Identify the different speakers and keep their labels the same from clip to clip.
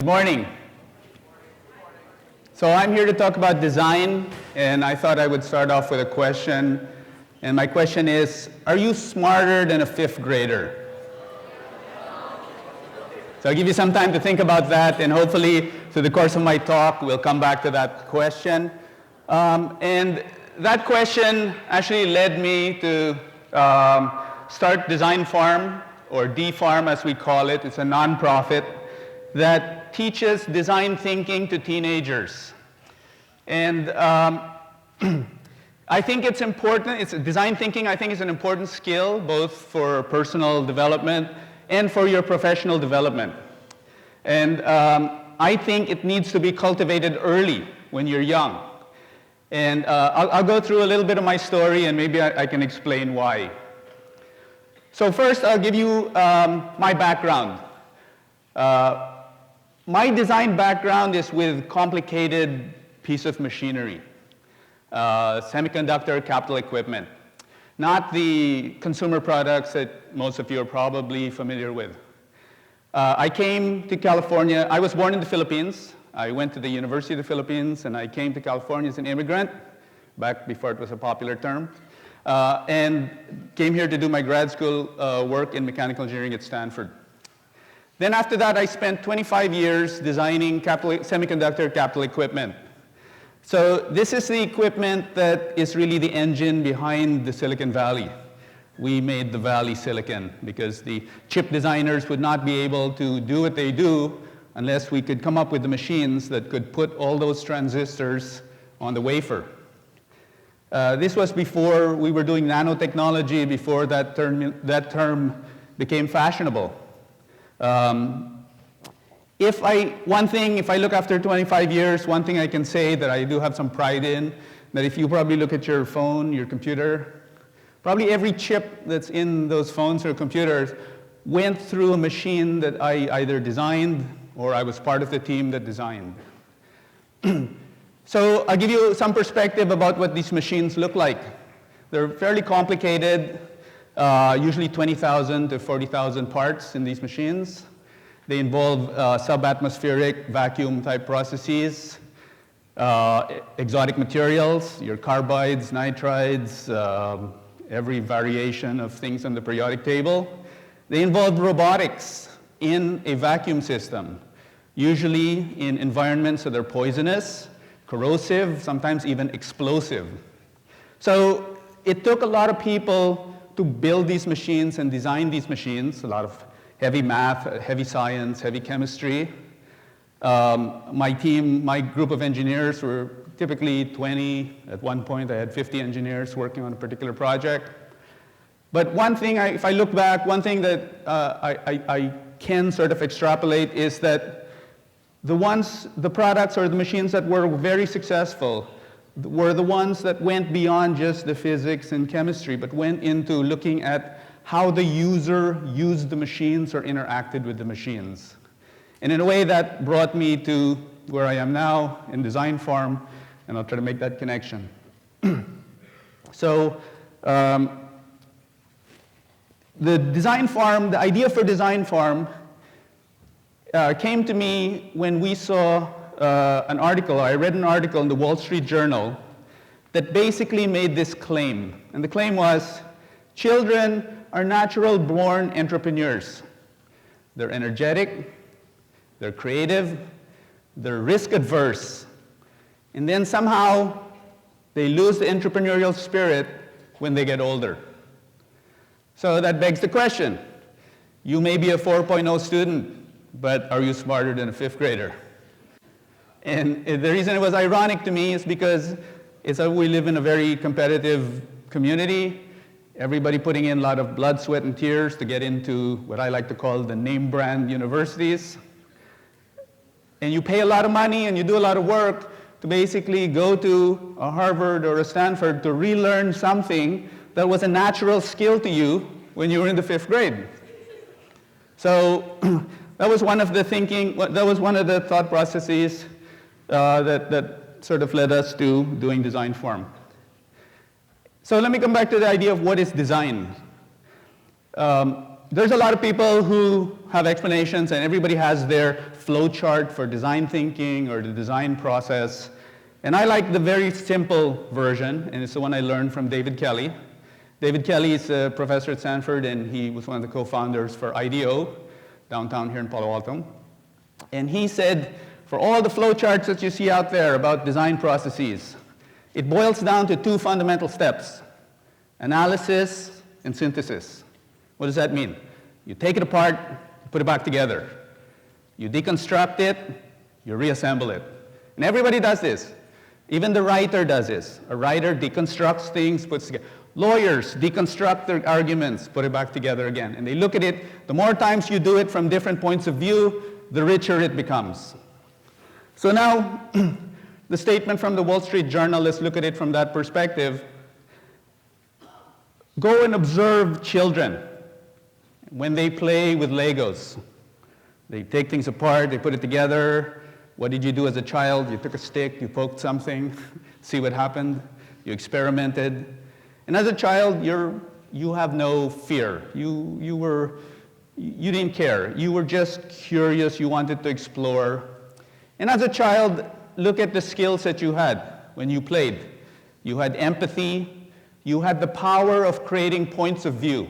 Speaker 1: Good morning. So I'm here to talk about design, and I thought I would start off with a question. And my question is, are you smarter than a fifth grader? So I'll give you some time to think about that, and hopefully through the course of my talk, we'll come back to that question. And that question actually led me to start Design Farm, or D-Farm as we call it. It's a nonprofit that teaches design thinking to teenagers. And I think it's important. Design thinking, I think, is an important skill, both for personal development and for your professional development. And I think it needs to be cultivated early when you're young. And I'll go through a little bit of my story, and maybe I can explain why. So first, I'll give you my background. My design background is with complicated piece of machinery, semiconductor capital equipment, not the consumer products that most of you are probably familiar with. I came to California. I was born in the Philippines. I went to the University of the Philippines, and I came to California as an immigrant, back before it was a popular term, and came here to do my grad school work in mechanical engineering at Stanford. Then after that, I spent 25 years designing semiconductor capital equipment. So this is the equipment that is really the engine behind the Silicon Valley. We made the Valley Silicon because the chip designers would not be able to do what they do unless we could come up with the machines that could put all those transistors on the wafer. This was before we were doing nanotechnology, before that term became fashionable. If I look after 25 years, one thing I can say that I do have some pride in, that if you probably look at your phone, your computer, probably every chip that's in those phones or computers went through a machine that I either designed or I was part of the team that designed. So I'll give you some perspective about what these machines look like. They're fairly complicated, usually 20,000 to 40,000 parts in these machines. They involve subatmospheric vacuum type processes, exotic materials, your carbides, nitrides, every variation of things on the periodic table. They involve robotics in a vacuum system, usually in environments that are poisonous, corrosive, sometimes even explosive. So it took a lot of people to build these machines and design these machines, a lot of heavy math, heavy science, heavy chemistry. My team, my group of engineers were typically 20. At one point, I had 50 engineers working on a particular project. But one thing, if I look back, one thing that I can sort of extrapolate is that the products or the machines that were very successful were the ones that went beyond just the physics and chemistry, but went into looking at how the user used the machines or interacted with the machines. And in a way, that brought me to where I am now in Design Farm, and I'll try to make that connection. So the Design Farm, the idea for Design Farm came to me when we saw an article. I read an article in the Wall Street Journal that basically made this claim. And the claim was, children are natural-born entrepreneurs. They're energetic, they're creative, they're risk-averse, and then somehow they lose the entrepreneurial spirit when they get older. So that begs the question. You may be a 4.0 student, but are you smarter than a fifth grader? And the reason it was ironic to me is because we live in a very competitive community. Everybody putting in a lot of blood, sweat, and tears to get into what I like to call the name brand universities. And you pay a lot of money and you do a lot of work to basically go to a Harvard or a Stanford to relearn something that was a natural skill to you when you were in the fifth grade. So that was one of the thought processes that sort of led us to doing Design Farm. So let me come back to the idea of what is design. There's a lot of people who have explanations, and everybody has their flow chart for design thinking or the design process. And I like the very simple version, and it's the one I learned from David Kelly. David Kelly is a professor at Stanford, and he was one of the co-founders for IDEO, downtown here in Palo Alto. And he said, for all the flow charts that you see out there about design processes, it boils down to two fundamental steps: analysis and synthesis. What does that mean? You take it apart, you put it back together. You deconstruct it, you reassemble it. And everybody does this. Even the writer does this. A writer deconstructs things, puts together. Lawyers deconstruct their arguments, put it back together again. And they look at it. The more times you do it from different points of view, the richer it becomes. So now, the statement from the Wall Street Journal, let's look at it from that perspective. Go and observe children when they play with Legos. They take things apart, they put it together. What did you do as a child? You took a stick, you poked something, see what happened. You experimented. And as a child, you have no fear. You didn't care. You were just curious. You wanted to explore. And as a child, look at the skills that you had when you played. You had empathy. You had the power of creating points of view.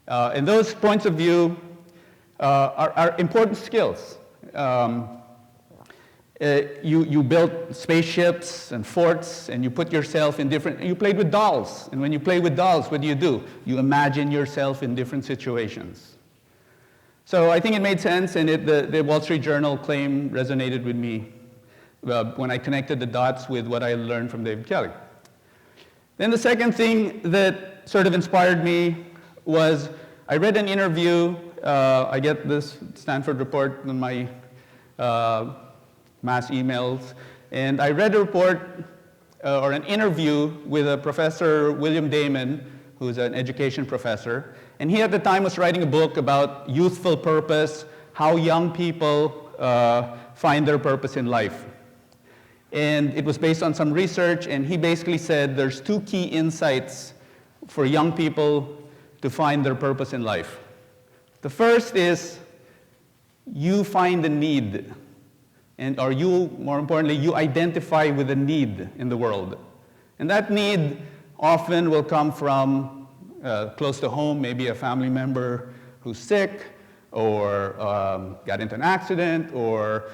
Speaker 1: And those points of view are important skills. You built spaceships and forts, and you put yourself in different, you played with dolls. And when you play with dolls, what do? You imagine yourself in different situations. So I think it made sense, and the Wall Street Journal claim resonated with me when I connected the dots with what I learned from David Kelly. Then the second thing that sort of inspired me was I read an interview. I get this Stanford report on my mass emails, and I read a report or an interview with a professor, William Damon, who's an education professor, and he at the time was writing a book about youthful purpose, how young people find their purpose in life. And it was based on some research, and he basically said there's two key insights for young people to find their purpose in life. The first is you find a need, or you, more importantly, you identify with a need in the world. And that need often will come from close to home, maybe a family member who's sick, or got into an accident, or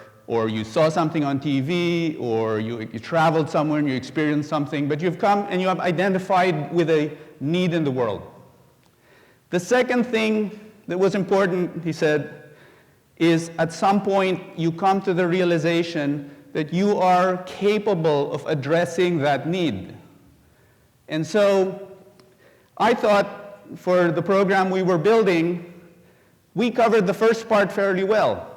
Speaker 1: you saw something on TV, or you traveled somewhere and you experienced something, but you've come and you have identified with a need in the world. The second thing that was important, he said, is at some point you come to the realization that you are capable of addressing that need. And so I thought for the program we were building, we covered the first part fairly well.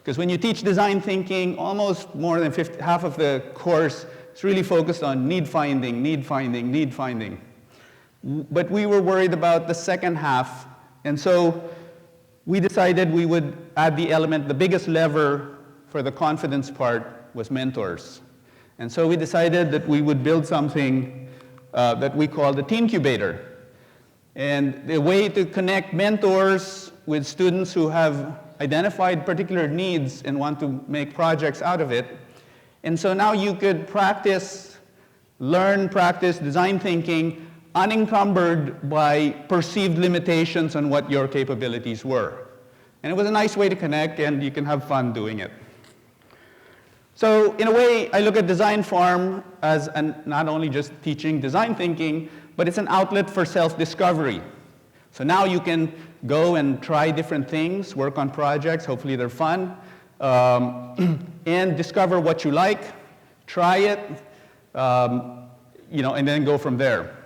Speaker 1: Because when you teach design thinking, almost more than half of the course is really focused on need finding, need finding, need finding. But we were worried about the second half, and so we decided we would add the element, the biggest lever for the confidence part was mentors. And so we decided that we would build something that we call the Teencubator. And the way to connect mentors with students who have identified particular needs and want to make projects out of it. And so now you could practice design thinking unencumbered by perceived limitations on what your capabilities were. And it was a nice way to connect, and you can have fun doing it. So in a way, I look at Design Farm as not only just teaching design thinking, but it's an outlet for self-discovery. So now you can go and try different things, work on projects, hopefully they're fun, and discover what you like, try it, and then go from there.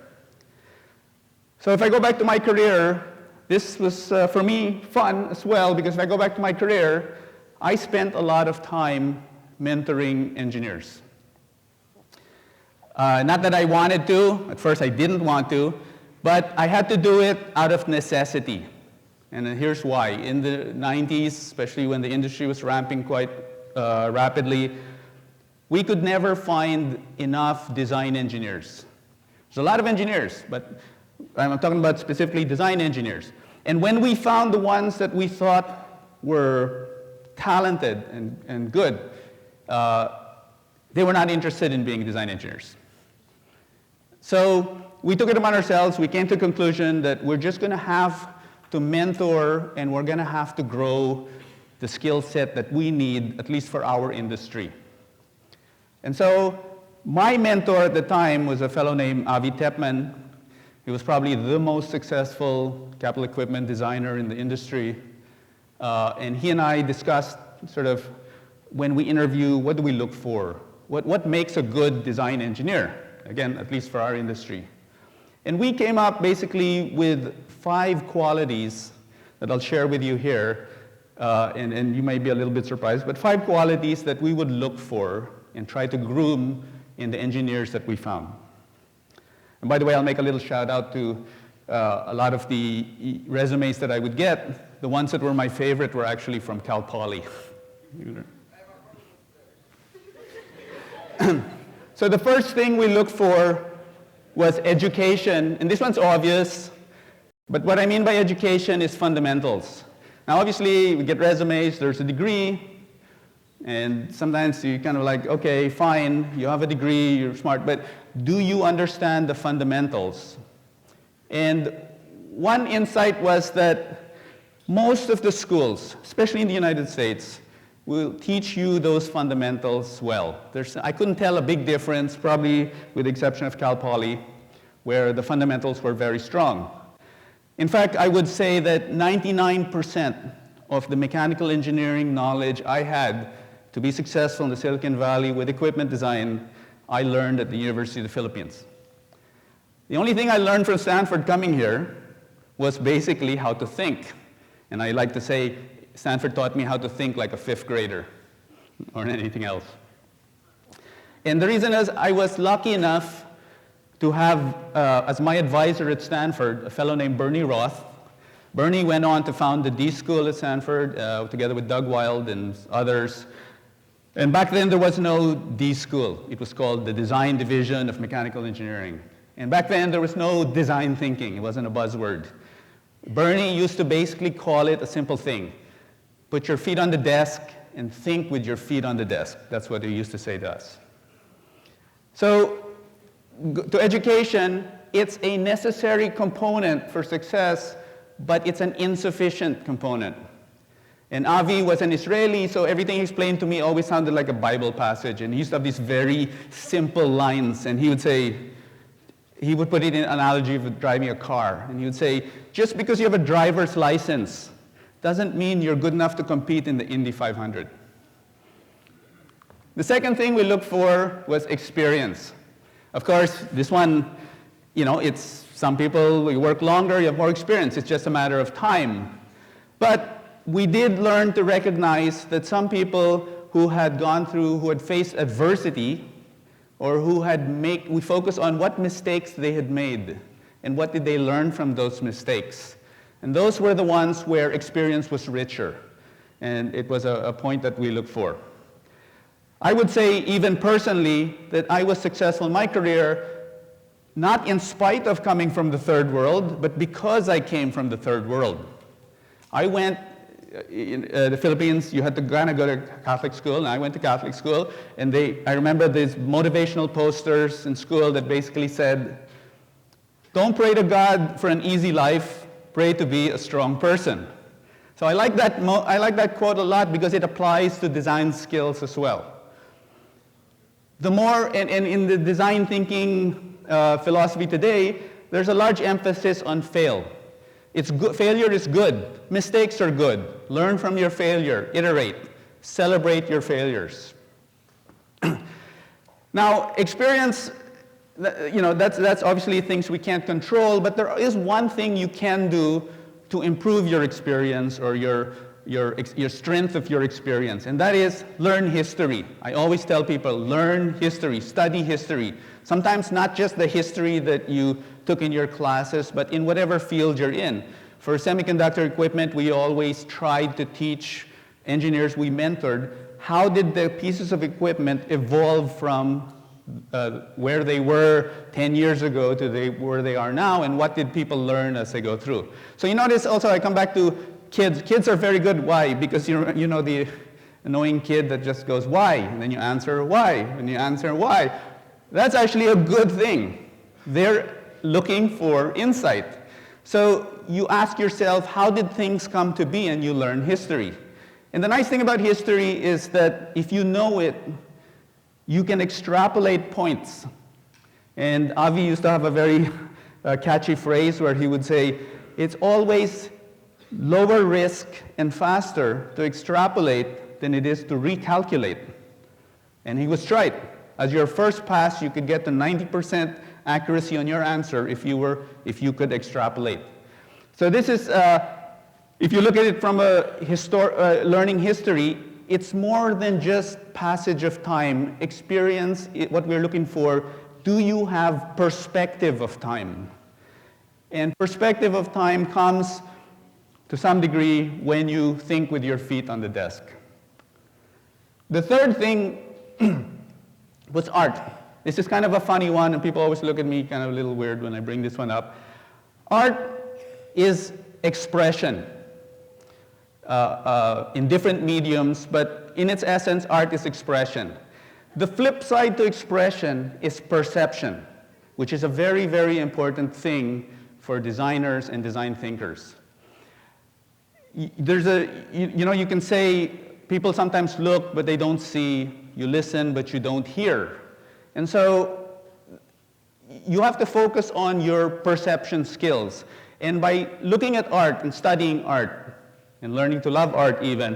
Speaker 1: So if I go back to my career, this was, for me, fun as well, because if I go back to my career, I spent a lot of time mentoring engineers. Not that I wanted to. At first, I didn't want to. But I had to do it out of necessity. And here's why. In the 90s, especially when the industry was ramping quite rapidly, we could never find enough design engineers. There's a lot of engineers, but I'm talking about specifically design engineers. And when we found the ones that we thought were talented and good, they were not interested in being design engineers. So we took it upon ourselves. We came to the conclusion that we're just going to have to mentor, and we're going to have to grow the skill set that we need, at least for our industry. And so my mentor at the time was a fellow named Avi Tepman. He was probably the most successful capital equipment designer in the industry. And he and I discussed sort of, when we interview, what do we look for? What makes a good design engineer? Again, at least for our industry. And we came up basically with 5 qualities that I'll share with you here. And you may be a little bit surprised, but 5 qualities that we would look for and try to groom in the engineers that we found. And by the way, I'll make a little shout out to a lot of the resumes that I would get. The ones that were my favorite were actually from Cal Poly. So the first thing we looked for was education, and this one's obvious, but what I mean by education is fundamentals. Now obviously we get resumes, there's a degree, and sometimes you kind of like, okay, fine, you have a degree, you're smart, but do you understand the fundamentals? And one insight was that most of the schools, especially in the United States, will teach you those fundamentals well. I couldn't tell a big difference, probably with the exception of Cal Poly, where the fundamentals were very strong. In fact, I would say that 99% of the mechanical engineering knowledge I had to be successful in the Silicon Valley with equipment design, I learned at the University of the Philippines. The only thing I learned from Stanford coming here was basically how to think. And I like to say, Stanford taught me how to think like a 5th grader or anything else. And the reason is I was lucky enough to have, as my advisor at Stanford, a fellow named Bernie Roth. Bernie went on to found the D School at Stanford, together with Doug Wild and others. And back then there was no D School. It was called the Design Division of Mechanical Engineering. And back then there was no design thinking. It wasn't a buzzword. Bernie used to basically call it a simple thing. Put your feet on the desk and think with your feet on the desk. That's what he used to say to us. So, to education, it's a necessary component for success, but it's an insufficient component. And Avi was an Israeli, so everything he explained to me always sounded like a Bible passage. And he used to have these very simple lines, and he would say, he would put it in an analogy of driving a car. And he would say, just because you have a driver's license doesn't mean you're good enough to compete in the Indy 500. The second thing we looked for was experience. Of course, this one, it's some people, you work longer, you have more experience. It's just a matter of time. But we did learn to recognize that some people who had faced adversity, or we focus on what mistakes they had made and what did they learn from those mistakes. And those were the ones where experience was richer. And it was a point that we looked for. I would say, even personally, that I was successful in my career, not in spite of coming from the third world, but because I came from the third world. I went, in the Philippines, you had to kind of go to Catholic school, and I went to Catholic school, and I remember these motivational posters in school that basically said, don't pray to God for an easy life, pray to be a strong person. So I like that quote a lot because it applies to design skills as well. The more, and in the design thinking philosophy today, there's a large emphasis on fail. Failure is good. Mistakes are good. Learn from your failure. Iterate. Celebrate your failures. Now, experience, that's obviously things we can't control, but there is one thing you can do to improve your experience or your strength of your experience, and that is learn history. I always tell people, learn history, study history. Sometimes not just the history that you took in your classes, but in whatever field you're in. For semiconductor equipment, we always tried to teach engineers we mentored, how did the pieces of equipment evolve from where they were 10 years ago to where they are now, and what did people learn as they go through. So you notice also, I come back to kids. Kids are very good. Why? Because you know the annoying kid that just goes, why? And then you answer, why? And you answer, why? That's actually a good thing. They're looking for insight. So you ask yourself, how did things come to be? And you learn history. And the nice thing about history is that if you know it, you can extrapolate points. And Avi used to have a very catchy phrase where he would say, it's always lower risk and faster to extrapolate than it is to recalculate. And he was right. As your first pass, you could get to 90% accuracy on your answer if you could extrapolate. So this is, if you look at it from a learning history, it's more than just passage of time, experience. What we're looking for, do you have perspective of time? And perspective of time comes to some degree when you think with your feet on the desk. The third thing was art. This is kind of a funny one, and people always look at me kind of a little weird when I bring this one up. Art is expression in different mediums, but in its essence, art is expression. The flip side to expression is perception, which is a very, very important thing for designers and design thinkers. There's you can say people sometimes look, but they don't see. You listen, but you don't hear. And so you have to focus on your perception skills. And by looking at art and studying art and learning to love art even,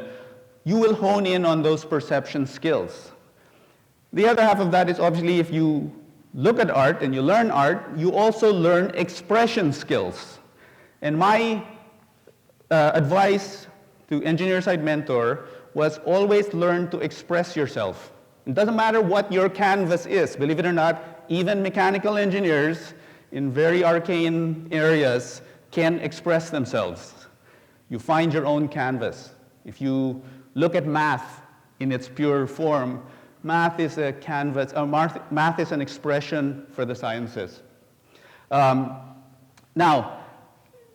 Speaker 1: you will hone in on those perception skills. The other half of that is obviously if you look at art and you learn art, you also learn expression skills. And my advice to Engineer Side Mentor was always learn to express yourself. It doesn't matter what your canvas is. Believe it or not, even mechanical engineers in very arcane areas can express themselves. You find your own canvas. If you look at math in its pure form, math is a canvas, math is an expression for the sciences. Now,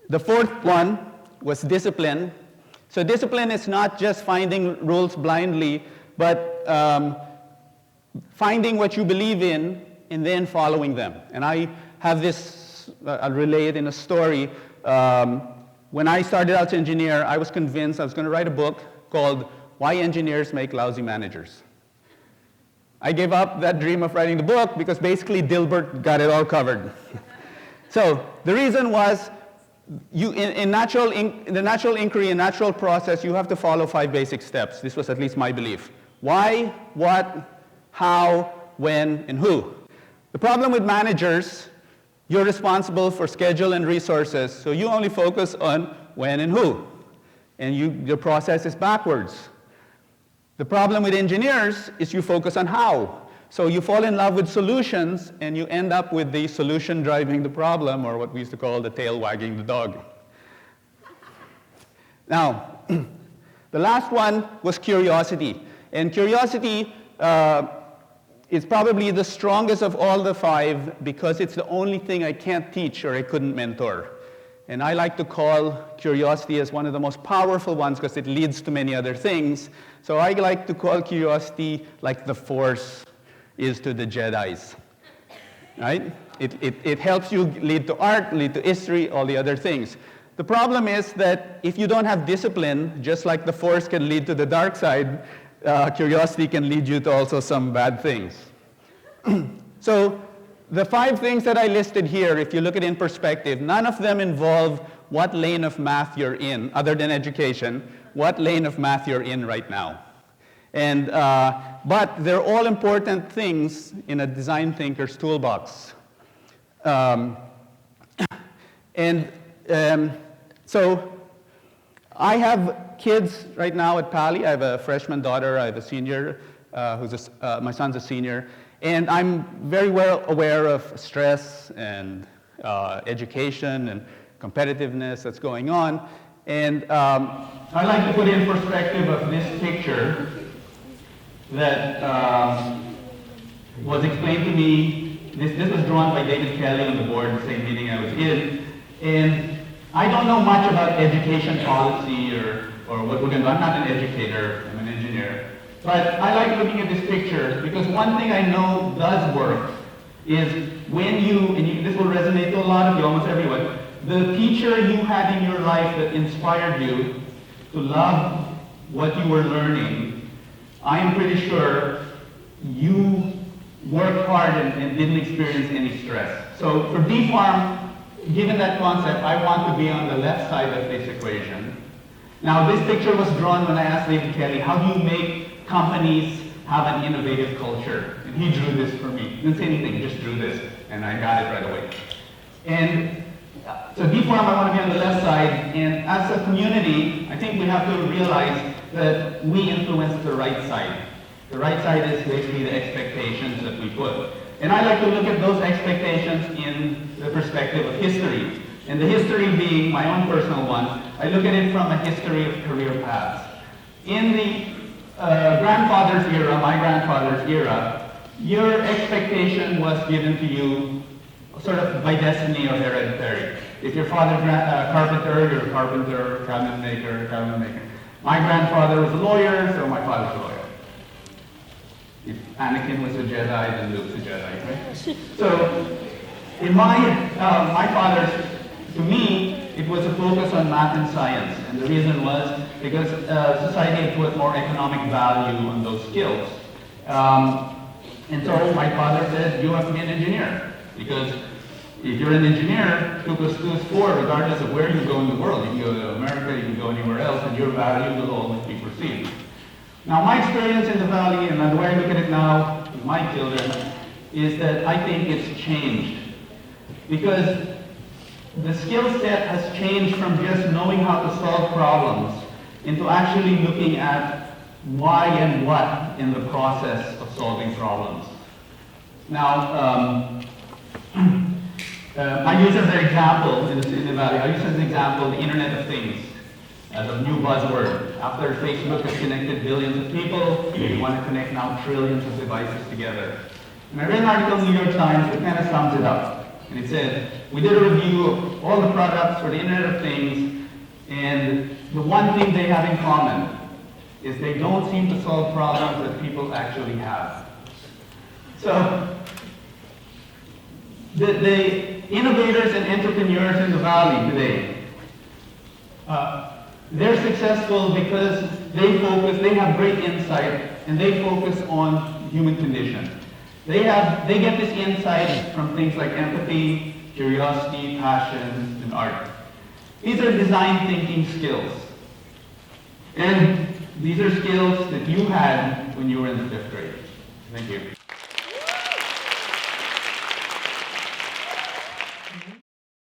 Speaker 1: the fourth one was discipline. So discipline is not just finding rules blindly, but finding what you believe in and then following them. And I have this, I'll relay it in a story. When I started out as an engineer, I was convinced I was going to write a book called Why Engineers Make Lousy Managers. I gave up that dream of writing the book because basically Dilbert got it all covered. So the reason was, in the natural inquiry and natural process, you have to follow 5 basic steps. This was at least my belief. Why, what, how, when, and who. The problem with managers, you're responsible for schedule and resources, so you only focus on when and who. And your process is backwards. The problem with engineers is you focus on how. So you fall in love with solutions, and you end up with the solution driving the problem, or what we used to call the tail wagging the dog. Now, the last one was curiosity. And curiosity is probably the strongest of all the 5 because it's the only thing I can't teach or I couldn't mentor. And I like to call curiosity as one of the most powerful ones because it leads to many other things. So I like to call curiosity like the Force is to the Jedis, right? It helps you lead to art, lead to history, all the other things. The problem is that if you don't have discipline, just like the Force can lead to the dark side, curiosity can lead you to also some bad things. So the 5 things that I listed here, if you look at it in perspective, none of them involve what lane of math you're in, other than education, what lane of math you're in right now. And, but they're all important things in a design thinker's toolbox. So I have kids right now at Pali. I have a freshman daughter. I have a senior, my son's a senior. And I'm very well aware of stress and education and competitiveness that's going on. And I like to put in perspective of this picture that was explained to me. This was drawn by David Kelly on the board, the same meeting I was in. And I don't know much about education policy or what we're going to do. I'm not an educator, I'm an engineer. But I like looking at this picture because one thing I know does work is when this will resonate to a lot of you, almost everyone, the teacher you had in your life that inspired you to love what you were learning, I am pretty sure you worked hard and didn't experience any stress. So for D-Farm, given that concept, I want to be on the left side of this equation. Now, this picture was drawn when I asked David Kelly, how do you make companies have an innovative culture? And he drew this for me. He didn't say anything, he just drew this, and I got it right away. And so D-Farm, I want to be on the left side, and as a community, I think we have to realize that we influence the right side. The right side is basically the expectations that we put. And I like to look at those expectations in the perspective of history. And the history being my own personal one, I look at it from a history of career paths. In the grandfather's era, my grandfather's era, your expectation was given to you sort of by destiny or hereditary. If your father's carpenter, you're a carpenter, cabinet maker. My grandfather was a lawyer, so my father's a lawyer. If Anakin was a Jedi, then Luke's a Jedi, right? So, in my father's, to me, it was a focus on math and science. And the reason was because society had put more economic value on those skills. And so my father said, you have to be an engineer. Because if you're an engineer, 2 + 2 is 4, regardless of where you go in the world. You can go to America, you can go anywhere else, and your value will always be perceived. Now, my experience in the Valley, and the way I look at it now with my children, is that I think it's changed. Because the skill set has changed from just knowing how to solve problems into actually looking at why and what in the process of solving problems. Now, I use as an example in the Valley, I use as an example the Internet of Things as a new buzzword. After Facebook has connected billions of people, we want to connect now trillions of devices together. And I read an article in the New York Times that kind of sums it up. And it said, we did a review of all the products for the Internet of Things, and the one thing they have in common is they don't seem to solve problems that people actually have. So, the innovators and entrepreneurs in the Valley today, they're successful because they have great insight, and they focus on human condition. They get this insight from things like empathy, curiosity, passion, and art. These are design thinking skills. And these are skills that you had when you were in the 5th grade. Thank you.